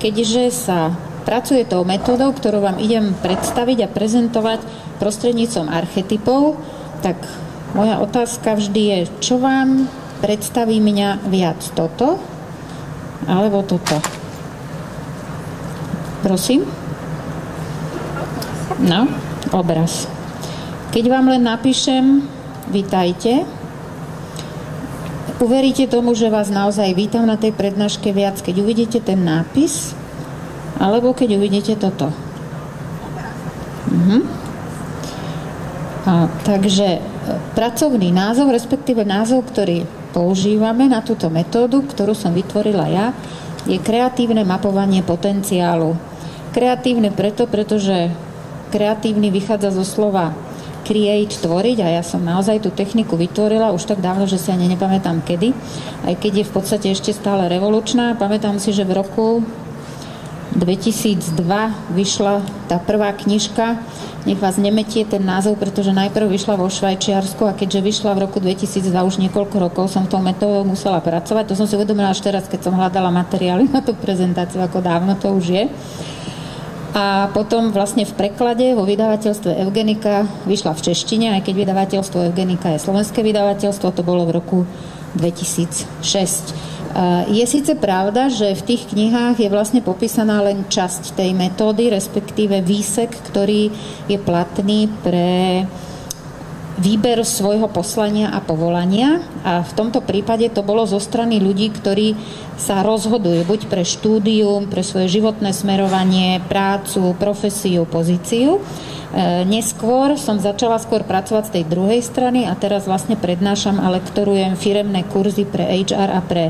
Keďže sa pracuje tou metódou, ktorú vám idem predstaviť a prezentovať prostredníctvom archetypov, tak moja otázka vždy je, čo vám predstaví mňa viac, toto alebo toto? Prosím? No, obraz. Keď vám len napíšem vítajte, uveríte tomu, že vás naozaj vítam na tej prednáške viac, keď uvidíte ten nápis, alebo keď uvidíte toto. Takže pracovný názov, respektíve názov, ktorý používame na túto metódu, ktorú som vytvorila ja, je kreatívne mapovanie potenciálu. Kreatívne pretože kreatívny vychádza zo slova create, tvoriť, a ja som naozaj tú techniku vytvorila už tak dávno, že si ani nepamätám kedy, aj keď je v podstate ešte stále revolučná. Pamätám si, že v roku 2002 vyšla tá prvá knižka, nech vás nemetie ten názov, pretože najprv vyšla vo Švajčiarsku a keďže vyšla v roku 2002, už niekoľko rokov som tou metódou musela pracovať. To som si uvedomila až teraz, keď som hľadala materiály na tú prezentáciu, ako dávno to už je. A potom vlastne v preklade vo vydavateľstve Eugenika vyšla v češtine, aj keď vydavateľstvo Eugenika je slovenské vydavateľstvo, to bolo v roku 2006. Je síce pravda, že v tých knihách je vlastne popísaná len časť tej metódy, respektíve výsek, ktorý je platný pre výber svojho poslania a povolania, a v tomto prípade to bolo zo strany ľudí, ktorí sa rozhodujú buď pre štúdium, pre svoje životné smerovanie, prácu, profesiu, pozíciu. Neskôr som začala skôr pracovať z tej druhej strany a teraz vlastne prednášam a lektorujem firemné kurzy pre HR a pre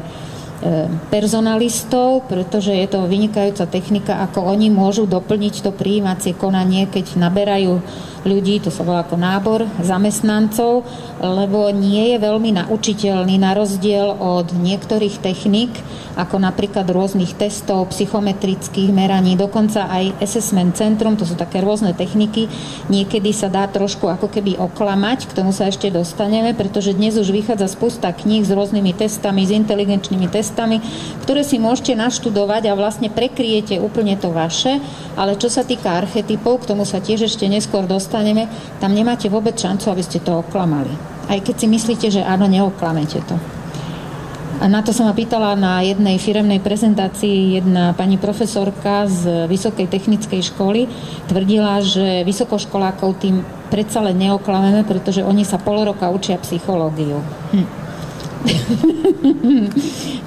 personalistov, pretože je to vynikajúca technika, ako oni môžu doplniť to prijímacie konanie, keď naberajú ľudí, to sa volá ako nábor zamestnancov, lebo nie je veľmi naučiteľný na rozdiel od niektorých techník, ako napríklad rôznych testov, psychometrických meraní, dokonca aj assessment centrum, to sú také rôzne techniky. Niekedy sa dá trošku ako keby oklamať, k tomu sa ešte dostaneme, pretože dnes už vychádza spústa kníh s rôznymi testami, s inteligenčnými testami, ktoré si môžete naštudovať a vlastne prekryjete úplne to vaše, ale čo sa týka archetypov, k tomu sa tiež ešte neskôr dostaneme, tam nemáte vôbec šancu, aby ste to oklamali. Aj keď si myslíte, že áno, neoklamete to. A na to som ma pýtala na jednej firemnej prezentácii jedna pani profesorka z Vysokej technickej školy. Tvrdila, že vysokoškolákov tým predsa len neoklameme, pretože oni sa pol roka učia psychológiu.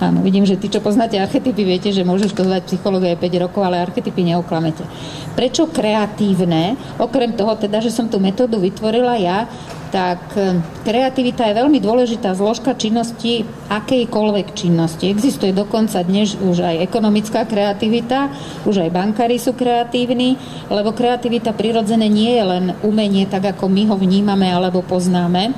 Áno, vidím, že tí, čo poznáte archetypy, viete, že môžu študovať psychológiu aj 5 rokov, ale archetypy neoklamete. Prečo kreatívne? Okrem toho teda, že som tú metódu vytvorila ja, tak kreativita je veľmi dôležitá zložka činnosti, akejkoľvek činnosti. Existuje dokonca dnes už aj ekonomická kreativita, už aj bankári sú kreatívni, lebo kreativita prirodzene nie je len umenie, tak ako my ho vnímame alebo poznáme.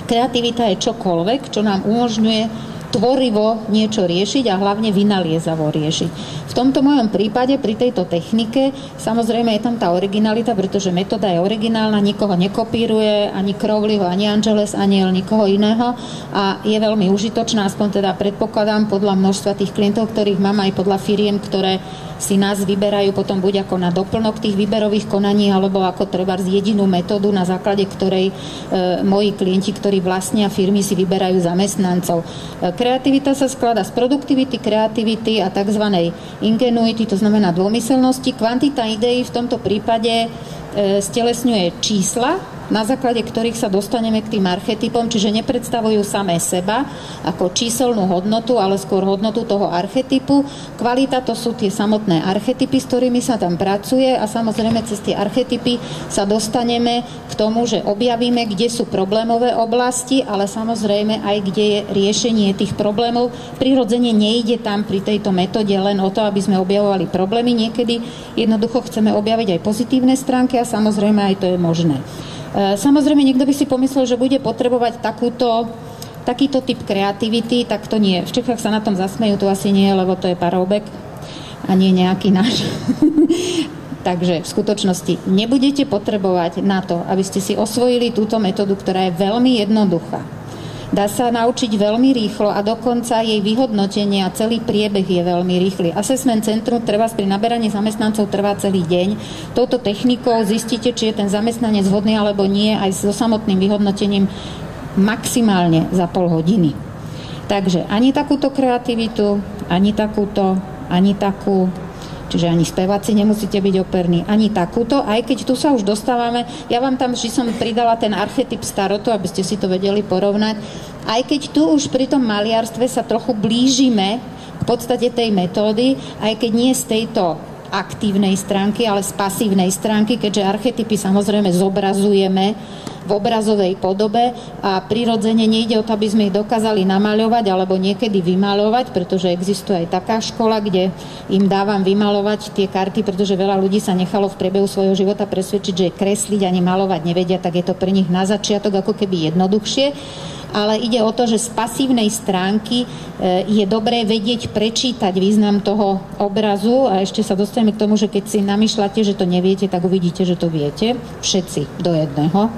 Kreativita je čokoľvek, čo nám umožňuje tvorivo niečo riešiť a hlavne vynaliezavo riešiť. V tomto mojom prípade, pri tejto technike, samozrejme je tam tá originalita, pretože metóda je originálna, nikoho nekopíruje, ani Crowleyho, ani Angeles Aniel, nikoho iného, a je veľmi užitočná, aspoň teda predpokladám podľa množstva tých klientov, ktorých mám, aj podľa firiem, ktoré si nás vyberajú potom buď ako na doplnok tých výberových konaní, alebo ako trebárs jedinú metódu, na základe ktorej moji klienti, ktorí vlastnia firmy, si vyberajú zamestnancov. Kreativita sa skladá z produktivity, kreativity a tzv. Ingenuity, to znamená dômyselnosti. Kvantita ideí v tomto prípade stelesňuje čísla, na základe ktorých sa dostaneme k tým archetypom, čiže nepredstavujú samé seba ako číselnú hodnotu, ale skôr hodnotu toho archetypu. Kvalita to sú tie samotné archetypy, s ktorými sa tam pracuje, a samozrejme cez tie archetypy sa dostaneme k tomu, že objavíme, kde sú problémové oblasti, ale samozrejme aj kde je riešenie tých problémov. Prirodzene nejde tam pri tejto metóde len o to, aby sme objavovali problémy. Niekedy jednoducho chceme objaviť aj pozitívne stránky a samozrejme aj to je možné. Samozrejme, niekto by si pomyslel, že bude potrebovať takýto typ kreativity, tak to nie. V Čechách sa na tom zasmejú, to asi nie, lebo to je paroubek a nie nejaký náš. Takže v skutočnosti nebudete potrebovať na to, aby ste si osvojili túto metódu, ktorá je veľmi jednoduchá. Dá sa naučiť veľmi rýchlo a dokonca jej vyhodnotenie a celý priebeh je veľmi rýchly. Assessment centrum trvá pri naberaní zamestnancov trvá celý deň. Touto technikou zistíte, či je ten zamestnanec vhodný alebo nie, aj so samotným vyhodnotením maximálne za pol hodiny. Takže ani takúto kreativitu, ani takúto, ani takú, čiže ani speváci nemusíte byť operní, ani takúto, aj keď tu sa už dostávame, ja vám tam vždy som pridala ten archetyp starotu, aby ste si to vedeli porovnať, aj keď tu už pri tom maliarstve sa trochu blížime k podstate tej metódy, aj keď nie z tejto aktívnej stránky, ale z pasívnej stránky, keďže archetypy samozrejme zobrazujeme v obrazovej podobe a prirodzene nejde o to, aby sme ich dokázali namaľovať alebo niekedy vymaľovať, pretože existuje aj taká škola, kde im dávam vymaľovať tie karty, pretože veľa ľudí sa nechalo v priebehu svojho života presvedčiť, že kresliť ani maľovať nevedia, tak je to pre nich na začiatok ako keby jednoduchšie. Ale ide o to, že z pasívnej stránky je dobré vedieť prečítať význam toho obrazu a ešte sa dostaneme k tomu, že keď si namýšľate, že to neviete, tak uvidíte, že to viete. Všetci do jedného.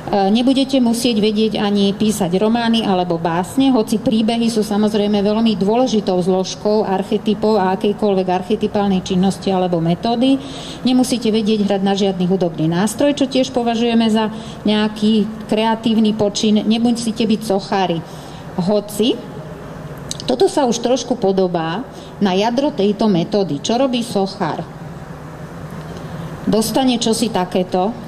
Nebudete musieť vedieť ani písať romány alebo básne, hoci príbehy sú samozrejme veľmi dôležitou zložkou archetypov a akejkoľvek archetypálnej činnosti alebo metódy. Nemusíte vedieť hrať na žiadny hudobný nástroj, čo tiež považujeme za nejaký kreatívny počin. Nemusíte byť sochári. Hoci toto sa už trošku podobá na jadro tejto metódy. Čo robí sochár? Dostane čosi takéto.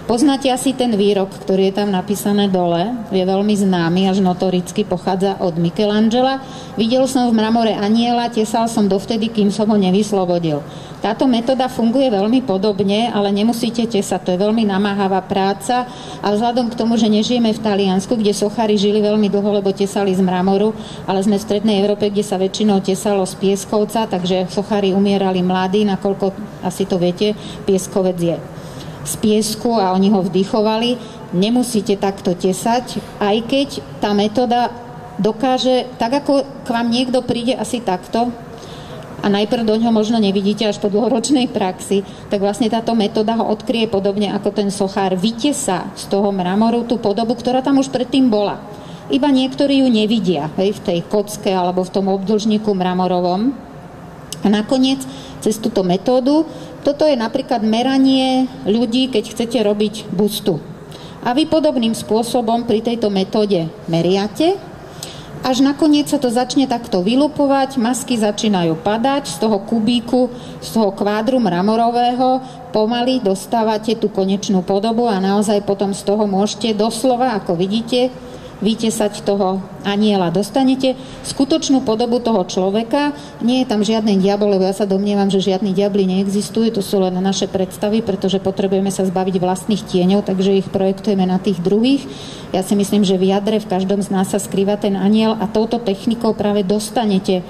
Poznáte asi ten výrok, ktorý je tam napísané dole, je veľmi známy, až notoricky pochádza od Michelangela. Videl som v mramore anjela, tesal som dovtedy, kým som ho nevyslobodil. Táto metóda funguje veľmi podobne, ale nemusíte tesať, to je veľmi namáhavá práca a vzhľadom k tomu, že nežijeme v Taliansku, kde sochári žili veľmi dlho, lebo tesali z mramoru, ale sme v strednej Európe, kde sa väčšinou tesalo z pieskovca, takže sochári umierali mladí, nakoľko asi to viete, pieskovec je z piesku a oni ho vdychovali. Nemusíte takto tesať, aj keď tá metóda dokáže, tak ako k vám niekto príde asi takto a najprv do ňoho možno nevidíte až po dlhoročnej praxi, tak vlastne táto metóda ho odkryje podobne ako ten sochár. Vytesá z toho mramoru tú podobu, ktorá tam už predtým bola. Iba niektorí ju nevidia, v tej kocke alebo v tom obdĺžniku mramorovom. A nakoniec cez túto metódu, toto je napríklad meranie ľudí, keď chcete robiť bustu. A vy podobným spôsobom pri tejto metóde meriate, až nakoniec sa to začne takto vylupovať, masky začínajú padať z toho kubíku, z toho kvádru mramorového, pomaly dostávate tú konečnú podobu a naozaj potom z toho môžete doslova, ako vidíte, vytesať toho anjela. Dostanete skutočnú podobu toho človeka. Nie je tam žiadny diabol, lebo ja sa domnievam, že žiadni diabli neexistujú. To sú len naše predstavy, pretože potrebujeme sa zbaviť vlastných tieňov, takže ich projektujeme na tých druhých. Ja si myslím, že v jadre v každom z nás sa skrýva ten anjel a touto technikou práve dostanete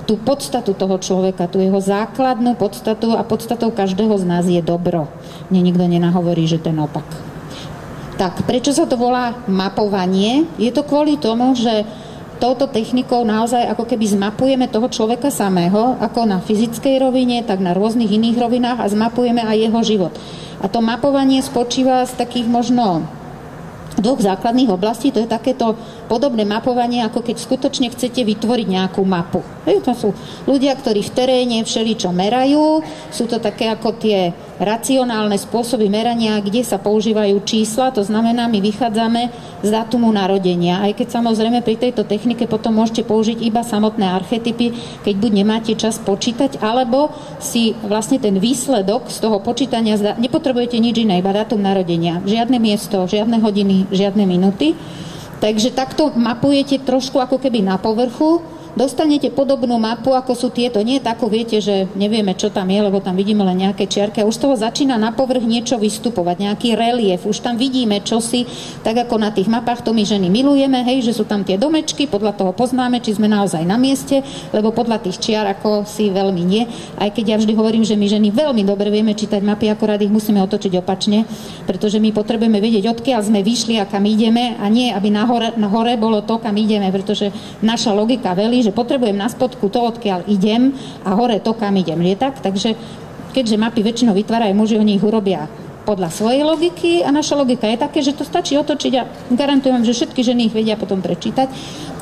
tú podstatu toho človeka, tú jeho základnú podstatu a podstatou každého z nás je dobro. Mne nikto nenahovorí, že ten opak. Tak, prečo sa to volá mapovanie? Je to kvôli tomu, že touto technikou naozaj ako keby zmapujeme toho človeka samého, ako na fyzickej rovine, tak na rôznych iných rovinách a zmapujeme aj jeho život. A to mapovanie spočíva z takých možno dvoch základných oblastí, to je takéto podobné mapovanie, ako keď skutočne chcete vytvoriť nejakú mapu. To sú ľudia, ktorí v teréne všeličo merajú, sú to také ako tie racionálne spôsoby merania, kde sa používajú čísla, to znamená, my vychádzame z dátumu narodenia. Aj keď samozrejme pri tejto technike potom môžete použiť iba samotné archetypy, keď buď nemáte čas počítať, alebo si vlastne ten výsledok z toho počítania, nepotrebujete nič iné, iba dátum narodenia. Žiadne miesto, žiadne hodiny, žiadne minúty. Takže takto mapujete trošku ako keby na povrchu, dostanete podobnú mapu, ako sú tieto. Nie takú, viete, že nevieme, čo tam je, lebo tam vidíme len nejaké čiarky a už z toho začína na povrch niečo vystupovať, nejaký relief. Už tam vidíme čosi, tak ako na tých mapách, to my ženy milujeme, hej, že sú tam tie domečky, podľa toho poznáme, či sme naozaj na mieste, lebo podľa tých čiar ako si veľmi nie. Aj keď ja vždy hovorím, že my ženy veľmi dobre vieme čítať mapy, akorát ich musíme otočiť opačne, pretože my potrebujeme vedieť, odkiaľ sme vyšli a kam ideme, a nie, aby na hore bolo to, kam ideme, pretože naša logika velí, že potrebujem na spodku to, odkiaľ idem a hore to, kam idem. Je tak? Takže keďže mapy väčšinou vytvárajú muži, oni ich urobia podľa svojej logiky a naša logika je také, že to stačí otočiť a garantujem, že všetky ženy ich vedia potom prečítať.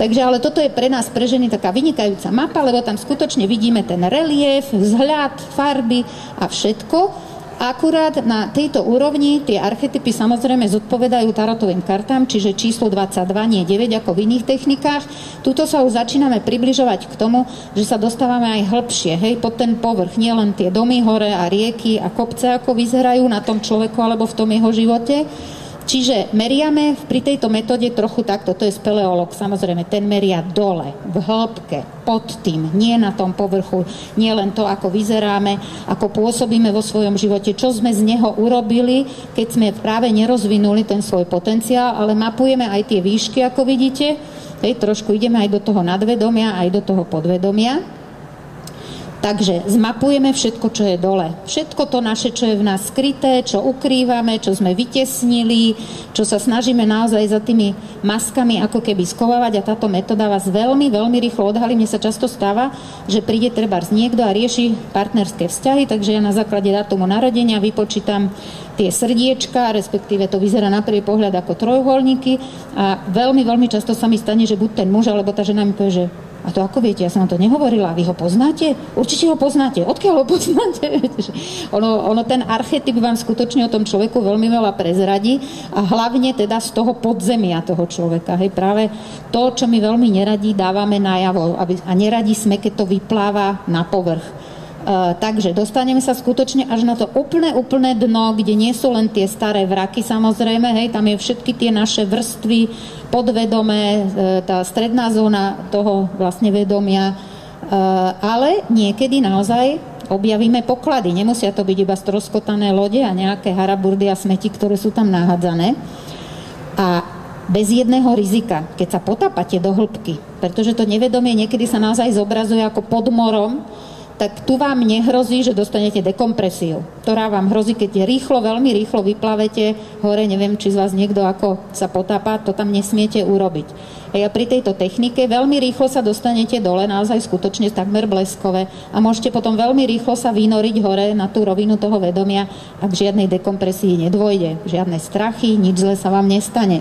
Takže ale toto je pre nás, pre ženy, taká vynikajúca mapa, lebo tam skutočne vidíme ten relief, vzhľad, farby a všetko. Akurát na tejto úrovni tie archetypy samozrejme zodpovedajú tarotovým kartám, čiže číslo 22, nie 9 ako v iných technikách. Tuto sa už začíname približovať k tomu, že sa dostávame aj hĺbšie, hej, pod ten povrch, nie len tie domy hore a rieky a kopce, ako vyzerajú na tom človeku alebo v tom jeho živote. Čiže meriame pri tejto metóde trochu takto, to je speleolog, samozrejme, ten meria dole, v hĺbke, pod tým, nie na tom povrchu, nie len to, ako vyzeráme, ako pôsobíme vo svojom živote, čo sme z neho urobili, keď sme práve nerozvinuli ten svoj potenciál, ale mapujeme aj tie výšky, ako vidíte, trošku ideme aj do toho nadvedomia, aj do toho podvedomia. Takže zmapujeme všetko, čo je dole. Všetko to naše, čo je v nás skryté, čo ukrývame, čo sme vytesnili, čo sa snažíme naozaj za tými maskami ako keby skovávať a táto metóda vás veľmi, veľmi rýchlo odhalí. Mne sa často stáva, že príde trebárs niekto a rieši partnerské vzťahy, takže ja na základe dátumu narodenia vypočítam tie srdiečka, respektíve to vyzerá na prvý pohľad ako trojuholníky a veľmi, veľmi často sa mi stane, že buď ten muž, alebo tá žena mi povie, že a to ako viete, ja som vám to nehovorila, vy ho poznáte? Určite ho poznáte. Odkiaľ ho poznáte? Ono ten archetyp vám skutočne o tom človeku veľmi veľa prezradí a hlavne teda z toho podzemia toho človeka. Hej, práve to, čo my veľmi neradí, dávame najavo a neradí sme, keď to vypláva na povrch. Takže dostaneme sa skutočne až na to úplné dno, kde nie sú len tie staré vraky, samozrejme, hej, tam je všetky tie naše vrstvy podvedomé, tá stredná zóna toho vlastne vedomia, ale niekedy naozaj objavíme poklady. Nemusia to byť iba stroskotané lode a nejaké haraburdy a smeti, ktoré sú tam nahádzané. A bez jedného rizika, keď sa potápate do hĺbky, pretože to nevedomie niekedy sa naozaj zobrazuje ako pod morom, tak tu vám nehrozí, že dostanete dekompresiu, ktorá vám hrozí, keď veľmi rýchlo vyplavete hore, neviem, či z vás niekto ako sa potápa, to tam nesmiete urobiť. A pri tejto technike veľmi rýchlo sa dostanete dole, naozaj skutočne takmer bleskové a môžete potom veľmi rýchlo sa vynoriť hore na tú rovinu toho vedomia a k žiadnej dekompresii nedôjde, žiadne strachy, nič zle sa vám nestane.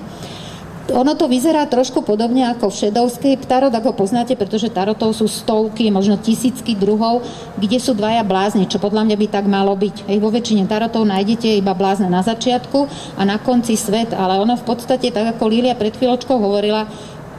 Ono to vyzerá trošku podobne ako v Shadowscape tarot, ako poznáte, pretože tarotov sú stovky, možno tisícky druhov, kde sú dvaja blázni, čo podľa mňa by tak malo byť. Vo väčšine tarotov nájdete iba blázna na začiatku a na konci svet, ale ono v podstate, tak ako Lília pred chvíľočkou hovorila,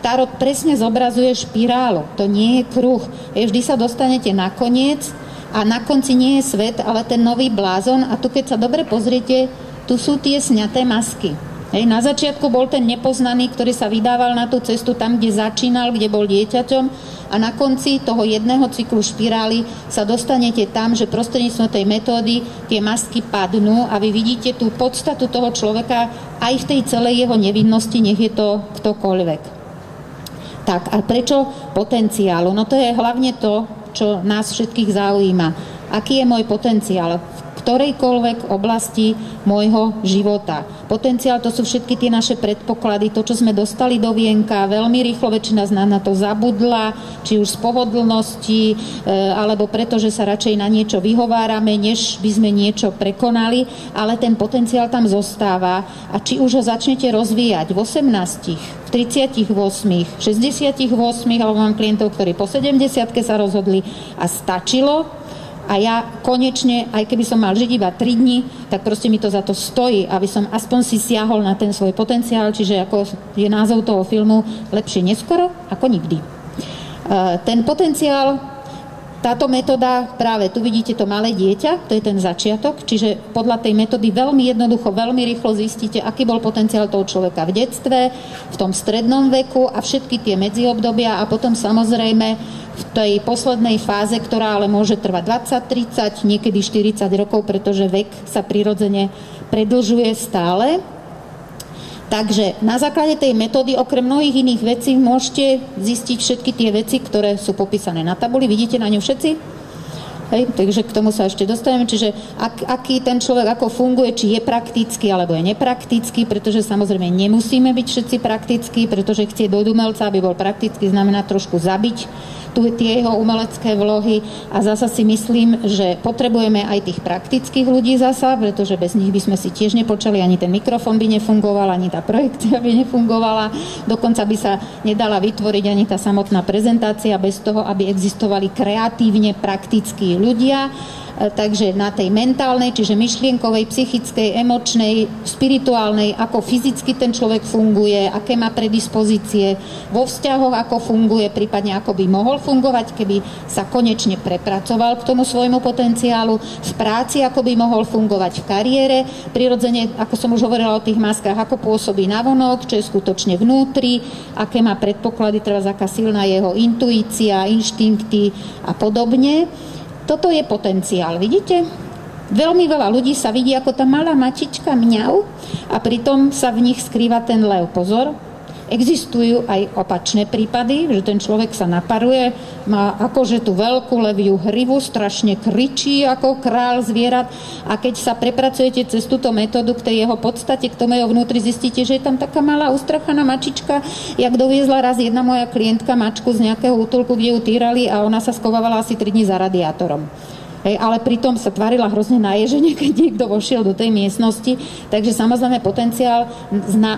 tarot presne zobrazuje špirálu, to nie je kruh. Vždy sa dostanete na koniec a na konci nie je svet, ale ten nový blázon a tu keď sa dobre pozriete, tu sú tie sňaté masky. Na začiatku bol ten nepoznaný, ktorý sa vydával na tú cestu tam, kde začínal, kde bol dieťaťom a na konci toho jedného cyklu špirály sa dostanete tam, že prostredníctvom tej metódy tie masky padnú a vy vidíte tú podstatu toho človeka aj v tej celej jeho nevinnosti, nech je to ktokoľvek. Tak a prečo potenciál? No to je hlavne to, čo nás všetkých zaujíma. Aký je môj potenciál? Ktorejkoľvek oblasti môjho života. Potenciál to sú všetky tie naše predpoklady, to, čo sme dostali do vienka, veľmi rýchlo väčšina z nás na to zabudla, či už z pohodlnosti, alebo preto, že sa radšej na niečo vyhovárame, než by sme niečo prekonali, ale ten potenciál tam zostáva a či už ho začnete rozvíjať v 18, v 38, 68, alebo mám klientov, ktorí po 70-ke sa rozhodli a stačilo. A ja konečne, aj keby som mal žiť iba 3 dni, tak proste mi to za to stojí, aby som aspoň si siahol na ten svoj potenciál, čiže ako je názov toho filmu, lepšie neskoro ako nikdy. Ten potenciál, táto metóda, práve tu vidíte to malé dieťa, to je ten začiatok, čiže podľa tej metódy veľmi jednoducho, veľmi rýchlo zistíte, aký bol potenciál toho človeka v detstve, v tom strednom veku a všetky tie medziobdobia a potom samozrejme v tej poslednej fáze, ktorá ale môže trvať 20, 30, niekedy 40 rokov, pretože vek sa prirodzene predĺžuje stále. Takže na základe tej metódy, okrem mnohých iných vecí, môžete zistiť všetky tie veci, ktoré sú popísané na tabuli. Vidíte na ňu všetci? Hej, takže k tomu sa ešte dostaneme. Čiže aký ten človek, ako funguje, či je praktický, alebo je nepraktický, pretože samozrejme nemusíme byť všetci praktickí, pretože chcieť do umelca, aby bol praktický, znamená trošku zabiť tie jeho umelecké vlohy a zasa si myslím, že potrebujeme aj tých praktických ľudí zasa, pretože bez nich by sme si tiež nepočali, ani ten mikrofón by nefungoval, ani tá projekcia by nefungovala, dokonca by sa nedala vytvoriť ani tá samotná prezentácia bez toho, aby existovali kreatívne praktickí ľudia. Takže na tej mentálnej, čiže myšlienkovej, psychickej, emočnej, spirituálnej, ako fyzicky ten človek funguje, aké má predispozície, vo vzťahoch ako funguje, prípadne ako by mohol fungovať, keby sa konečne prepracoval k tomu svojmu potenciálu, v práci ako by mohol fungovať, v kariére, prirodzene, ako som už hovorila o tých maskách, ako pôsobí navonok, čo je skutočne vnútri, aké má predpoklady, treba aká silná jeho intuícia, inštinkty a podobne. Toto je potenciál, vidíte? Veľmi veľa ľudí sa vidí ako tá malá mačička mňau a pritom sa v nich skrýva ten lev. Pozor, existujú aj opačné prípady, že ten človek sa naparuje, má akože tú veľkú leviu hrivu, strašne kričí ako kráľ zvierat a keď sa prepracujete cez túto metódu k tej jeho podstate, k tomu jeho vnútri, zistíte, že je tam taká malá ustrachaná mačička, jak doviezla raz jedna moja klientka mačku z nejakého útulku, kde ju týrali a ona sa skovávala asi 3 dní za radiátorom. Ale pritom sa tvarila hrozne naježene, keď niekto vošiel do tej miestnosti. Takže samozrejme potenciál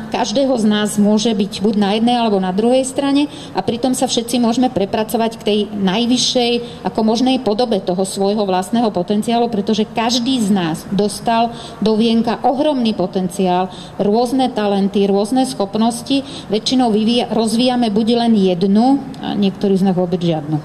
každého z nás môže byť buď na jednej alebo na druhej strane a pritom sa všetci môžeme prepracovať k tej najvyššej ako možnej podobe toho svojho vlastného potenciálu, pretože každý z nás dostal do vienka ohromný potenciál, rôzne talenty, rôzne schopnosti. Väčšinou rozvíjame buď len jednu a niektorí z nás vôbec žiadnu.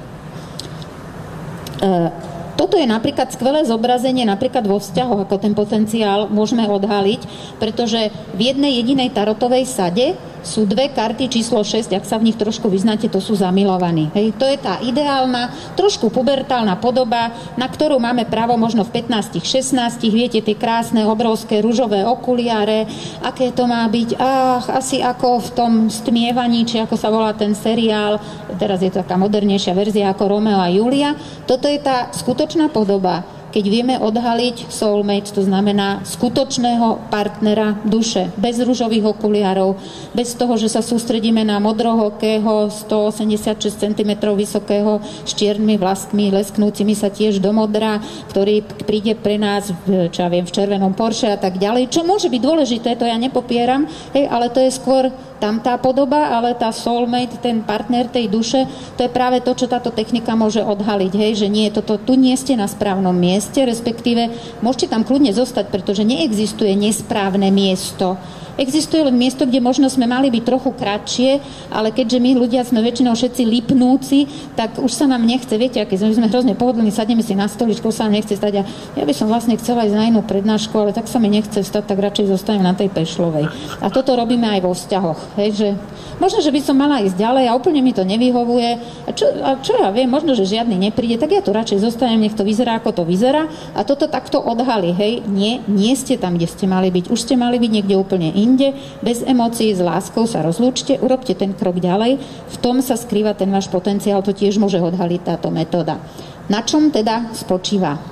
Toto je napríklad skvelé zobrazenie napríklad vo vzťahoch, ako ten potenciál môžeme odhaliť, pretože v jednej jedinej tarotovej sade sú 2 karty číslo 6, ak sa v nich trošku vyznáte, to sú zamilovaní. Hej, to je tá ideálna, trošku pubertálna podoba, na ktorú máme právo možno v 15-16, viete, tie krásne, obrovské ružové okuliare, aké to má byť, asi ako v tom Stmievaní, či ako sa volá ten seriál, teraz je to taká modernejšia verzia ako Romeo a Julia. Toto je tá skutočná podoba, keď vieme odhaliť soulmate, to znamená skutočného partnera duše, bez ružových okuliarov, bez toho, že sa sústredíme na modrohokého 186 cm vysokého s čiernymi vlastmi, lesknúcimi sa tiež do modra, ktorý príde pre nás v červenom Porsche a tak ďalej, čo môže byť dôležité, to ja nepopieram, ale to je skôr tam tá podoba, ale tá soulmate, ten partner tej duše, to je práve to, čo táto technika môže odhaliť, že nie je toto, tu nie ste na správnom mieste, respektíve môžete tam kľudne zostať, pretože neexistuje nesprávne miesto. Existuje len miesto, kde možno sme mali byť trochu kratšie, ale keďže my ľudia sme väčšinou všetci lipnúci, tak už sa nám nechce, viete, aký sme hrozne pohodlní, sadneme si na stoličku, sa nám nechce stať a ja by som vlastne chcela ísť na inú prednášku, ale tak sa mi nechce vstať, tak radšej zostanem na tej pešlovej. A toto robíme aj vo vzťahoch, že možno, že by som mala ísť ďalej a úplne mi to nevyhovuje. A čo ja viem, možno, že žiadny nepríde, tak ja tu radšej zostanem, nech to vyzerá, ako to vyzerá. A toto takto odhalí, nie ste tam, kde ste mali byť. Už ste mali byť niekde úplne inde, bez emócií, s láskou sa rozlúčte, urobte ten krok ďalej. V tom sa skrýva ten váš potenciál, to tiež môže odhaliť táto metóda. Na čom teda spočíva?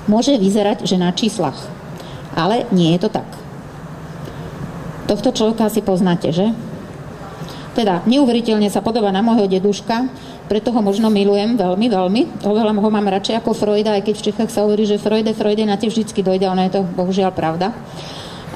Môže vyzerať, že na číslach, ale nie je to tak. Tohto človeka si poznáte, že? Teda neuveriteľne sa podobá na môjho deduška, preto ho možno milujem veľmi, veľmi. Oveľa ho mám radšej ako Freuda, aj keď v Čechách sa hovorí, že Freude na tie vždycky dojde, ono je to bohužiaľ pravda.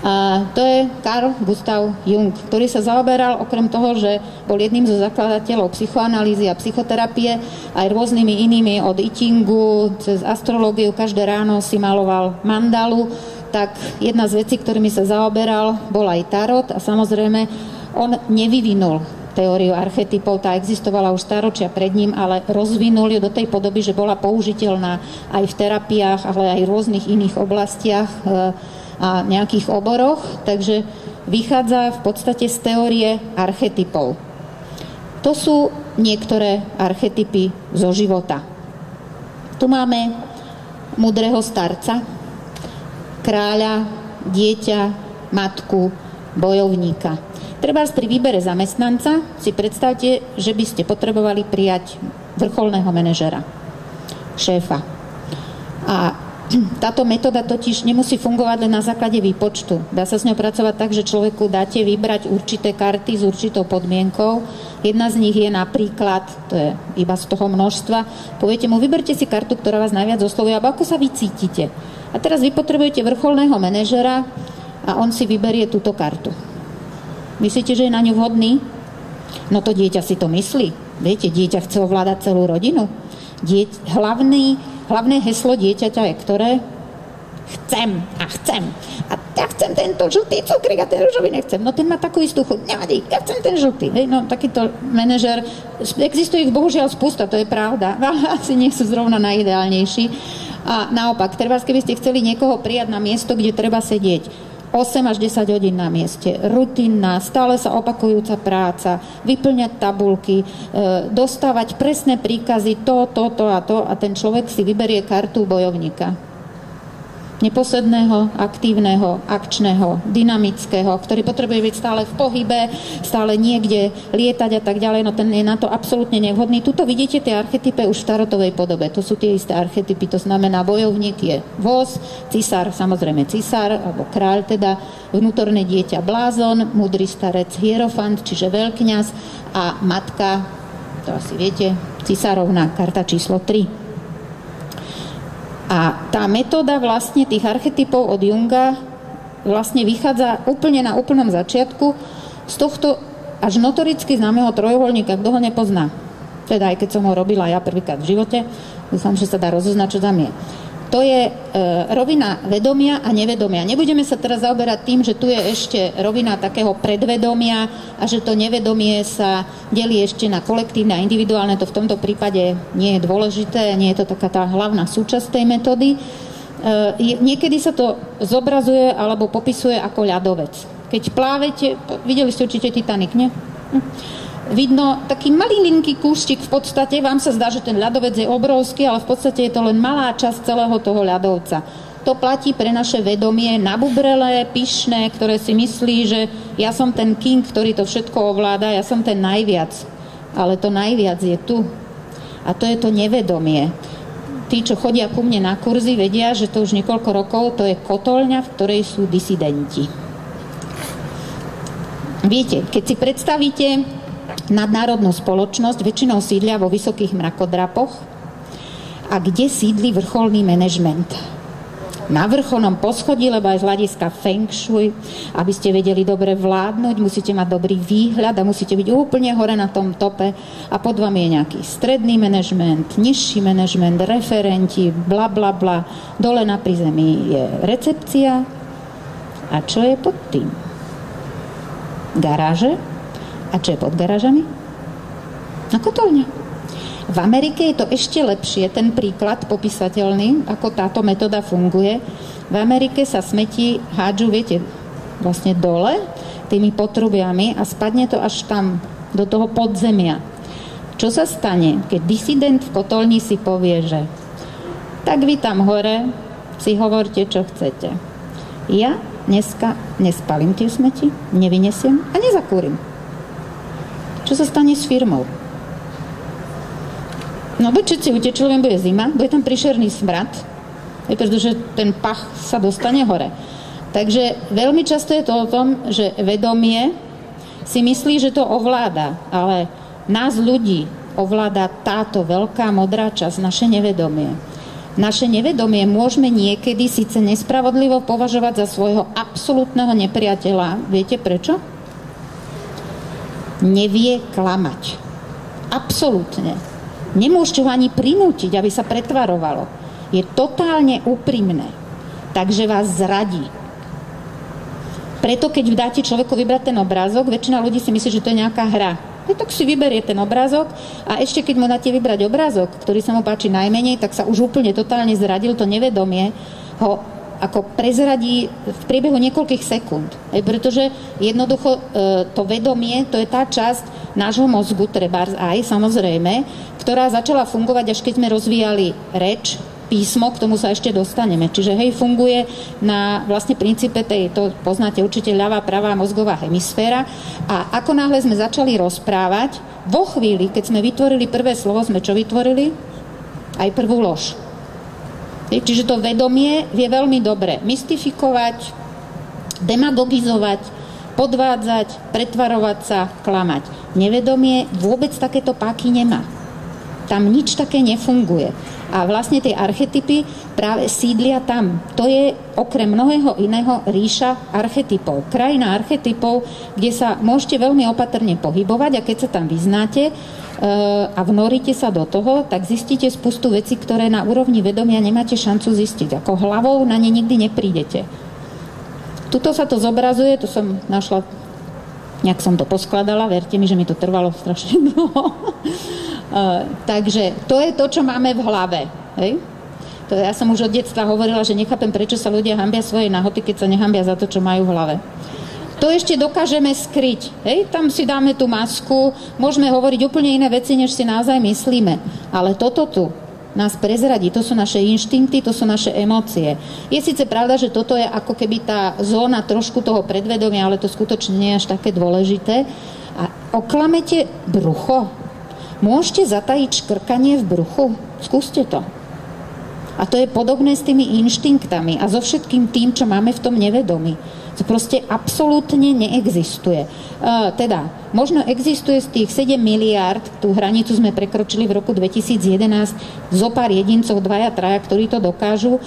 A to je Carl Gustav Jung, ktorý sa zaoberal okrem toho, že bol jedným zo zakladateľov psychoanalýzy a psychoterapie, aj rôznymi inými, od I Chingu cez astrológiu, každé ráno si maloval mandalu, tak jedna z vecí, ktorými sa zaoberal, bol aj tarot a samozrejme on nevyvinul teóriu archetypov, tá existovala už stáročia pred ním, ale rozvinul ju do tej podoby, že bola použiteľná aj v terapiách, ale aj v rôznych iných oblastiach a nejakých oboroch, takže vychádza v podstate z teórie archetypov. To sú niektoré archetypy zo života. Tu máme múdreho starca, kráľa, dieťa, matku, bojovníka. Trebárs pri výbere zamestnanca si predstavte, že by ste potrebovali prijať vrcholného manažera, šéfa. A Táto metóda totiž nemusí fungovať len na základe výpočtu. Dá sa s ňou pracovať tak, že človeku dáte vybrať určité karty s určitou podmienkou. Jedna z nich je napríklad, to je iba z toho množstva, poviete mu, vyberte si kartu, ktorá vás najviac oslovuje, alebo ako sa vy cítite. A teraz vy potrebujete vrcholného manažera a on si vyberie túto kartu. Myslíte, že je na ňu vhodný? No to dieťa si to myslí. Viete, dieťa chce ovládať celú rodinu. Hlavné heslo dieťaťa je ktoré? Chcem a chcem. A ja chcem tento žltý cukrík a ten ružový nechcem. No ten má takú istú chuť. Nevadí, ja chcem ten žltý. Hej, no takýto manažer, existuje ich bohužiaľ spústa, to je pravda. Asi nie sú zrovna najideálnejší. A naopak, treba, keby ste chceli niekoho prijať na miesto, kde treba sedieť 8 až 10 hodín na mieste, rutinná, stále sa opakujúca práca, vyplňať tabulky, dostávať presné príkazy, to a ten človek si vyberie kartu bojovníka. Neposledného, aktívneho, akčného, dynamického, ktorý potrebuje byť stále v pohybe, stále niekde lietať a tak ďalej, no ten je na to absolútne nevhodný. Tuto vidíte tie archetypy už v tarotovej podobe. To sú tie isté archetypy, to znamená bojovník je voz, cisár, samozrejme cisár, alebo kráľ teda, vnútorné dieťa blázon, múdry starec hierofant, čiže veľkňaz a matka, to asi viete, cisárovna, karta číslo 3. A tá metóda vlastne tých archetypov od Junga vlastne vychádza úplne na úplnom začiatku z tohto až notoricky známeho trojuholníka, kto ho nepozná. Teda aj keď som ho robila ja prvýkrát v živote, dúfam, že sa dá rozoznať, čo tam je. To je rovina vedomia a nevedomia. Nebudeme sa teraz zaoberať tým, že tu je ešte rovina takého predvedomia a že to nevedomie sa delí ešte na kolektívne a individuálne. To v tomto prípade nie je dôležité, nie je to taká tá hlavná súčasť tej metódy. Niekedy sa to zobrazuje alebo popisuje ako ľadovec. Keď plávete, videli ste určite Titanic, nie? Vidno taký malinký kúštik, v podstate vám sa zdá, že ten ľadovec je obrovský, ale v podstate je to len malá časť celého toho ľadovca. To platí pre naše vedomie nabubrelé, pyšné, ktoré si myslí, že ja som ten king, ktorý to všetko ovláda, ja som ten najviac. Ale to najviac je tu. A to je to nevedomie. Tí, čo chodia ku mne na kurzy, vedia, že to už niekoľko rokov, to je kotolňa, v ktorej sú disidenti. Viete, keď si predstavíte nadnárodnú spoločnosť, väčšinou sídlia vo vysokých mrakodrapoch, a kde sídli vrcholný manažment. Na vrcholnom poschodí, lebo aj z hľadiska feng shui, aby ste vedeli dobre vládnuť, musíte mať dobrý výhľad a musíte byť úplne hore na tom tope a pod vami je nejaký stredný manažment, nižší manažment, referenti, bla bla bla. Dole na prízemí je recepcia. A čo je pod tým? Garáže. A čo je pod garážami? A kotolňa. V Amerike je to ešte lepšie, ten príklad popísateľný, ako táto metóda funguje. V Amerike sa smeti hádžu, viete, vlastne dole, tými potrubiami a spadne to až tam, do toho podzemia. Čo sa stane, keď disident v kotolni si povie, že tak vy tam hore si hovorte, čo chcete. Ja dneska nespalím tie smeti, nevynesiem a nezakúrim. Čo sa stane s firmou? No buď všetci utečú, len bude zima, bude tam príšerný smrad, pretože ten pach sa dostane hore. Takže veľmi často je to o tom, že vedomie si myslí, že to ovláda, ale nás ľudí ovláda táto veľká modrá časť, naše nevedomie. Naše nevedomie môžeme niekedy síce nespravodlivo považovať za svojho absolútneho nepriateľa. Viete prečo? Nevie klamať. Absolútne. Nemôžete ho ani prinútiť, aby sa pretvarovalo. Je totálne úprimné. Takže vás zradí. Preto, keď dáte človeku vybrať ten obrázok, väčšina ľudí si myslí, že to je nejaká hra. Tak si vyberie ten obrázok a ešte keď mu dáte vybrať obrázok, ktorý sa mu páči najmenej, tak sa už úplne totálne zradil, to nevedomie ho ako prezradí v priebehu niekoľkých sekúnd. Pretože jednoducho to vedomie, to je tá časť nášho mozgu, trebárs aj samozrejme, ktorá začala fungovať, až keď sme rozvíjali reč, písmo, k tomu sa ešte dostaneme. Čiže hej, funguje na vlastne princípe tej, to poznáte určite, ľavá, pravá mozgová hemisféra. A ako náhle sme začali rozprávať, vo chvíli, keď sme vytvorili prvé slovo, sme čo vytvorili? Aj prvú lož. Čiže to vedomie vie veľmi dobre mystifikovať, demagogizovať, podvádzať, pretvarovať sa, klamať. Nevedomie vôbec takéto páky nemá. Tam nič také nefunguje. A vlastne tie archetypy práve sídlia tam. To je okrem mnohého iného ríša archetypov. Krajina archetypov, kde sa môžete veľmi opatrne pohybovať a keď sa tam vyznáte a vnoríte sa do toho, tak zistíte spustu vecí, ktoré na úrovni vedomia nemáte šancu zistiť. Ako hlavou na ne nikdy neprídete. Tuto sa to zobrazuje, to som našla, nejak som to poskladala, verte mi, že mi to trvalo strašne dlho. Takže to je to, čo máme v hlave. Hej? To ja som už od detstva hovorila, že nechápem, prečo sa ľudia hanbia svojej nahoty, keď sa nehambia za to, čo majú v hlave. To ešte dokážeme skryť. Hej? Tam si dáme tú masku, môžeme hovoriť úplne iné veci, než si naozaj myslíme. Ale toto tu nás prezradí, to sú naše inštinkty, to sú naše emócie. Je síce pravda, že toto je ako keby tá zóna trošku toho predvedomia, ale to skutočne nie je až také dôležité. A oklamete brucho? Môžete zatajiť škrkanie v bruchu? Skúste to. A to je podobné s tými inštinktami a so všetkým tým, čo máme v tom nevedomí. To proste absolútne neexistuje. Teda, možno existuje z tých 7 miliárd, tú hranicu sme prekročili v roku 2011, zo pár jedincov, 2-3, ktorí to dokážu.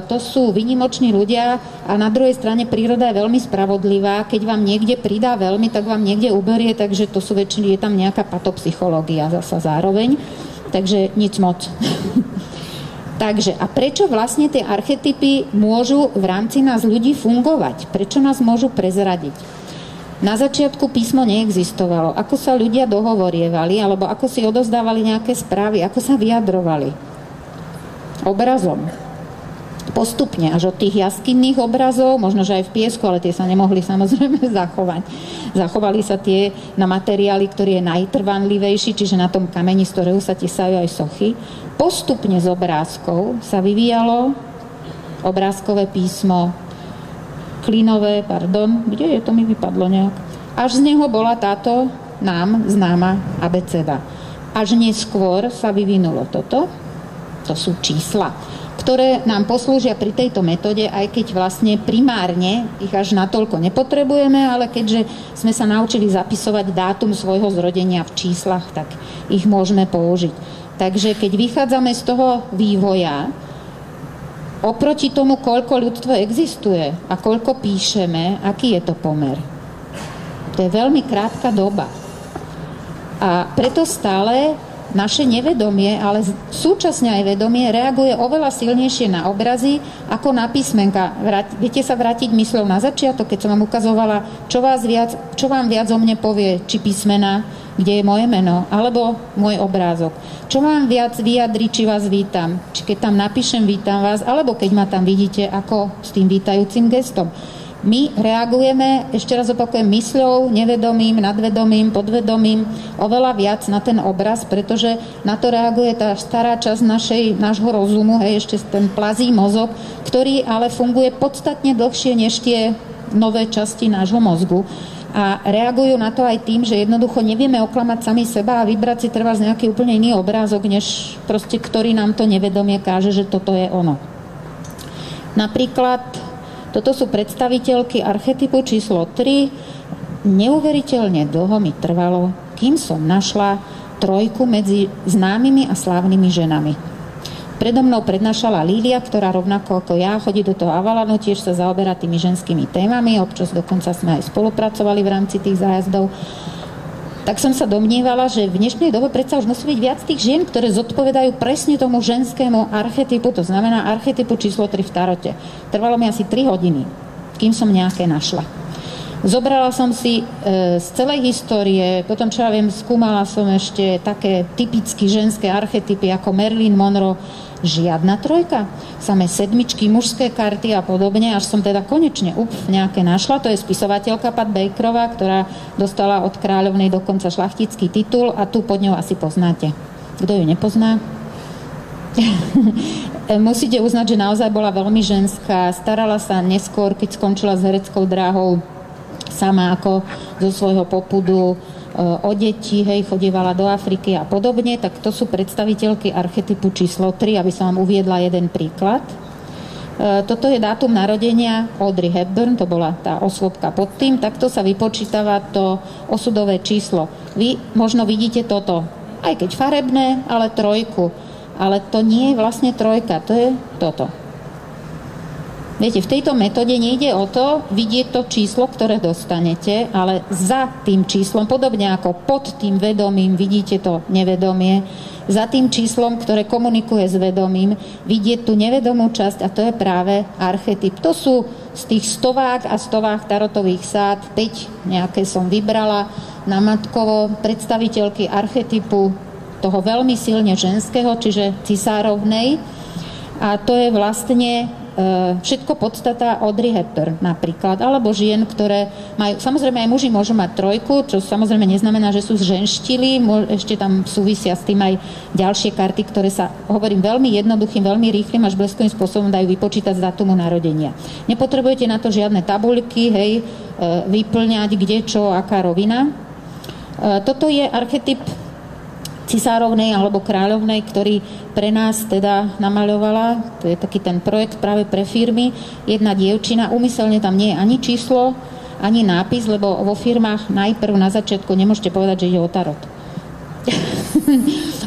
To sú výnimoční ľudia a na druhej strane príroda je veľmi spravodlivá. Keď vám niekde pridá veľmi, tak vám niekde uberie, takže to sú väčšiny, je tam nejaká patopsychológia zasa zároveň. Takže nic moc. Takže, a prečo vlastne tie archetypy môžu v rámci nás ľudí fungovať? Prečo nás môžu prezradiť? Na začiatku písmo neexistovalo. Ako sa ľudia dohovorievali, alebo ako si odozdávali nejaké správy, ako sa vyjadrovali? Obrazom. Postupne, až od tých jaskinných obrazov, možno, že aj v piesku, ale tie sa nemohli samozrejme zachovať. Zachovali sa tie na materiály, ktorý je najtrvanlivejší, čiže na tom kameni, z ktorého sa tesajú aj sochy. Postupne z obrázkov sa vyvíjalo obrázkové písmo, kde je to, mi vypadlo nejak. Až z neho bola táto nám známa abeceda. Až neskôr sa vyvinulo toto, to sú čísla, ktoré nám poslúžia pri tejto metóde, aj keď vlastne primárne ich až natoľko nepotrebujeme, ale keďže sme sa naučili zapisovať dátum svojho zrodenia v číslach, tak ich môžeme použiť. Takže keď vychádzame z toho vývoja, oproti tomu, koľko ľudstvo existuje a koľko píšeme, aký je to pomer? To je veľmi krátka doba. A preto stále naše nevedomie, ale súčasne aj vedomie reaguje oveľa silnejšie na obrazy ako na písmenka. Viete sa vrátiť mysľou na začiatok, keď som vám ukazovala, čo vám viac o mne povie, či písmena, kde je moje meno, alebo môj obrázok. Čo vám viac vyjadri, či vás vítam, či keď tam napíšem vítam vás, alebo keď ma tam vidíte ako s tým vítajúcim gestom. My reagujeme, ešte raz opakujem, mysľou, nevedomým, nadvedomým, podvedomým oveľa viac na ten obraz, pretože na to reaguje tá stará časť nášho rozumu, ešte ten plazí mozog, ktorý ale funguje podstatne dlhšie než tie nové časti nášho mozgu. A reagujú na to aj tým, že jednoducho nevieme oklamať sami seba a vybrať si treba z nejaký úplne iný obrázok, než proste, ktorý nám to nevedomie káže, že toto je ono. Napríklad toto sú predstaviteľky archetypu číslo 3. Neuveriteľne dlho mi trvalo, kým som našla trojku medzi známymi a slávnymi ženami. Predo mnou prednášala Lília, ktorá rovnako ako ja chodí do toho Avalonu, tiež sa zaoberá tými ženskými témami, občas dokonca sme aj spolupracovali v rámci tých zájazdov. Tak som sa domnievala, že v dnešnej dobe predsa už musí byť viac tých žien, ktoré zodpovedajú presne tomu ženskému archetypu, to znamená archetypu číslo 3 v tarote. Trvalo mi asi 3 hodiny, kým som nejaké našla. Zobrala som si z celej histórie, potom čo ja viem, skúmala som ešte také typicky ženské archetypy ako Marilyn Monroe, žiadna trojka, samé sedmičky, mužské karty a podobne, až som teda konečne nejaké našla. To je spisovateľka Pat Bakerová, ktorá dostala od kráľovnej dokonca šlachtický titul a tu pod ňou asi poznáte. Kto ju nepozná? Musíte uznať, že naozaj bola veľmi ženská, starala sa neskôr, keď skončila s hereckou dráhou, sama ako zo svojho popudu o deti, hej, chodievala do Afriky a podobne, tak to sú predstaviteľky archetypu číslo 3, aby som vám uviedla jeden príklad. Toto je dátum narodenia Audrey Hepburn, to bola tá osôbka pod tým, takto sa vypočítava to osudové číslo. Vy možno vidíte toto, aj keď farebné, ale 3. Ale to nie je vlastne 3, to je toto. Viete, v tejto metóde nejde o to vidieť to číslo, ktoré dostanete, ale za tým číslom, podobne ako pod tým vedomím vidíte to nevedomie, za tým číslom, ktoré komunikuje s vedomím, vidieť tú nevedomú časť a to je práve archetyp. To sú z tých stovák a stovák tarotových sád, 5 nejaké som vybrala na matkovo, predstaviteľky archetypu toho veľmi silne ženského, čiže cisárovnej. A to je vlastne všetko podstata Audrey Hepburn napríklad, alebo žien, ktoré majú, samozrejme aj muži môžu mať 3, čo samozrejme neznamená, že sú zženštili, ešte tam súvisia s tým aj ďalšie karty, ktoré sa, hovorím, veľmi jednoduchým, veľmi rýchlym až bleskovým spôsobom dajú vypočítať z dátumu narodenia. Nepotrebujete na to žiadne tabuľky, hej, vyplňať kde, čo, aká rovina. Toto je archetyp cisárovnej alebo kráľovnej, ktorý pre nás teda namaľovala, to je taký ten projekt práve pre firmy, jedna dievčina, úmyselne tam nie je ani číslo, ani nápis, lebo vo firmách najprv na začiatku nemôžete povedať, že ide o tarot.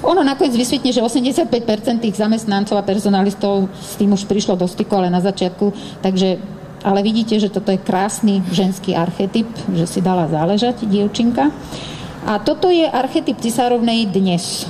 Ono nakoniec vysvetne, že 85% tých zamestnancov a personalistov s tým už prišlo do styku, ale na začiatku, takže, ale vidíte, že toto je krásny ženský archetyp, že si dala záležať dievčinka. A toto je archetyp cisárovnej dnes.